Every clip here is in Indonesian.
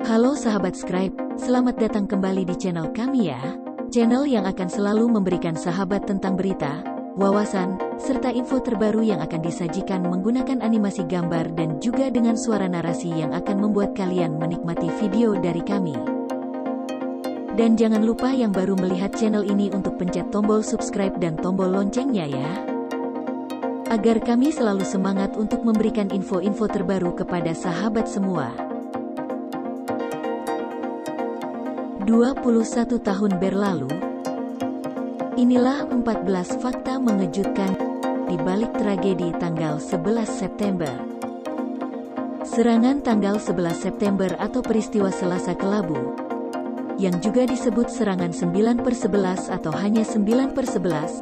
Halo sahabat Scribe, selamat datang kembali di channel kami ya. Channel yang akan selalu memberikan sahabat tentang berita, wawasan, serta info terbaru yang akan disajikan menggunakan animasi gambar dan juga dengan suara narasi yang akan membuat kalian menikmati video dari kami. Dan jangan lupa yang baru melihat channel ini untuk pencet tombol subscribe dan tombol loncengnya ya. Agar kami selalu semangat untuk memberikan info-info terbaru kepada sahabat semua. 21 tahun berlalu, inilah 14 fakta mengejutkan di balik tragedi tanggal 11 September. Serangan tanggal 11 September atau peristiwa Selasa Kelabu, yang juga disebut serangan 9/11 atau hanya 9/11,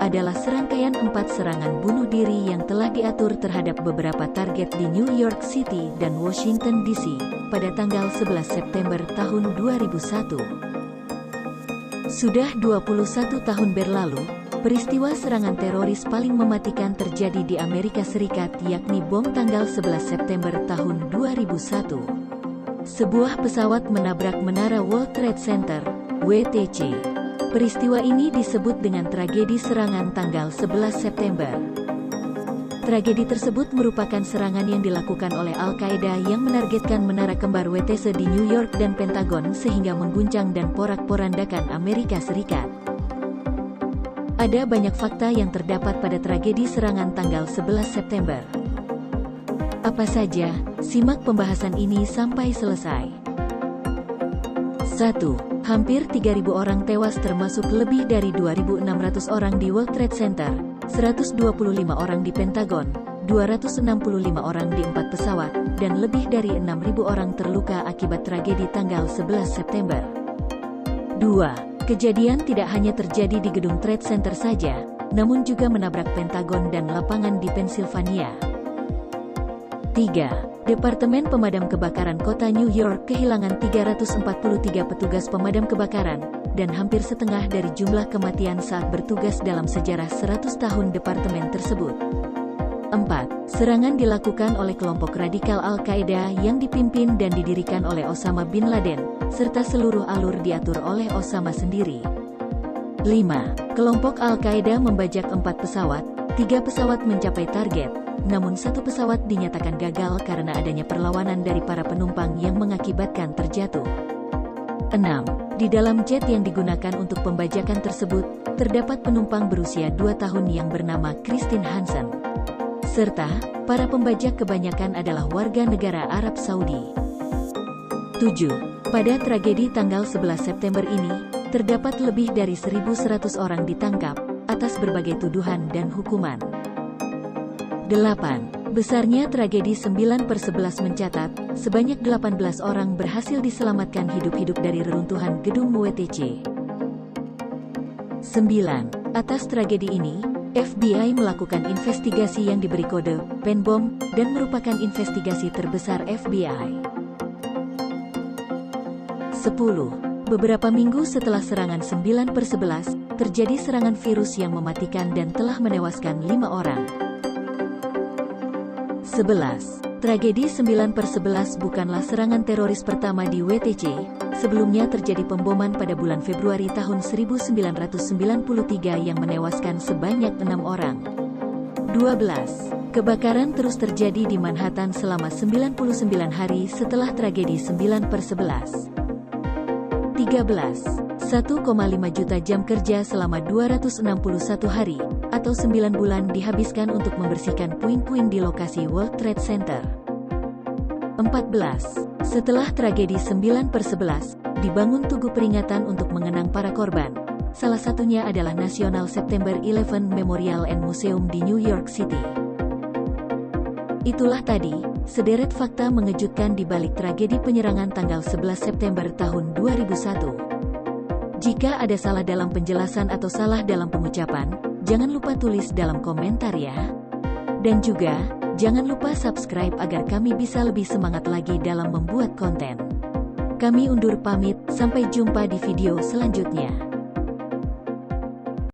adalah serangkaian 4 serangan bunuh diri yang telah diatur terhadap beberapa target di New York City dan Washington DC pada tanggal 11 September tahun 2001. Sudah 21 tahun berlalu, peristiwa serangan teroris paling mematikan terjadi di Amerika Serikat yakni bom tanggal 11 September tahun 2001. Sebuah pesawat menabrak menara World Trade Center, WTC. Peristiwa ini disebut dengan tragedi serangan tanggal 11 September. Tragedi tersebut merupakan serangan yang dilakukan oleh Al-Qaeda yang menargetkan menara kembar WTC di New York dan Pentagon sehingga mengguncang dan porak-porandakan Amerika Serikat. Ada banyak fakta yang terdapat pada tragedi serangan tanggal 11 September. Apa saja? Simak pembahasan ini sampai selesai. 1. Hampir 3.000 orang tewas termasuk lebih dari 2.600 orang di World Trade Center, 125 orang di Pentagon, 265 orang di 4 pesawat, dan lebih dari 6.000 orang terluka akibat tragedi tanggal 11 September. 2. Kejadian tidak hanya terjadi di gedung Trade Center saja, namun juga menabrak Pentagon dan lapangan di Pennsylvania. 3. Departemen Pemadam Kebakaran Kota New York kehilangan 343 petugas pemadam kebakaran, dan hampir setengah dari jumlah kematian saat bertugas dalam sejarah 100 tahun departemen tersebut. 4. Serangan dilakukan oleh kelompok radikal Al-Qaeda yang dipimpin dan didirikan oleh Osama bin Laden, serta seluruh alur diatur oleh Osama sendiri. 5. Kelompok Al-Qaeda membajak 4 pesawat, 3 pesawat mencapai target, namun 1 pesawat dinyatakan gagal karena adanya perlawanan dari para penumpang yang mengakibatkan terjatuh. 6. Di dalam jet yang digunakan untuk pembajakan tersebut, terdapat penumpang berusia 2 tahun yang bernama Christine Hansen. Serta, para pembajak kebanyakan adalah warga negara Arab Saudi. 7. Pada tragedi tanggal 11 September ini, terdapat lebih dari 1.100 orang ditangkap, atas berbagai tuduhan dan hukuman. 8. Besarnya tragedi 9/11 mencatat, sebanyak 18 orang berhasil diselamatkan hidup-hidup dari reruntuhan gedung WTC. 9. Atas tragedi ini, FBI melakukan investigasi yang diberi kode Penbom, dan merupakan investigasi terbesar FBI. 10. Beberapa minggu setelah serangan 9/11, terjadi serangan virus yang mematikan dan telah menewaskan 5 orang. 11. Tragedi 9/11 bukanlah serangan teroris pertama di WTC, sebelumnya terjadi pemboman pada bulan Februari tahun 1993 yang menewaskan sebanyak 6 orang. 12. Kebakaran terus terjadi di Manhattan selama 99 hari setelah tragedi 9/11. 13. 1,5 juta jam kerja selama 261 hari, atau 9 bulan dihabiskan untuk membersihkan puing-puing di lokasi World Trade Center. 14. Setelah tragedi 9/11, dibangun tugu peringatan untuk mengenang para korban. Salah satunya adalah National September 11 Memorial and Museum di New York City. Itulah tadi, sederet fakta mengejutkan di balik tragedi penyerangan tanggal 11 September tahun 2001. Jika ada salah dalam penjelasan atau salah dalam pengucapan, jangan lupa tulis dalam komentar ya. Dan juga, jangan lupa subscribe agar kami bisa lebih semangat lagi dalam membuat konten. Kami undur pamit, sampai jumpa di video selanjutnya.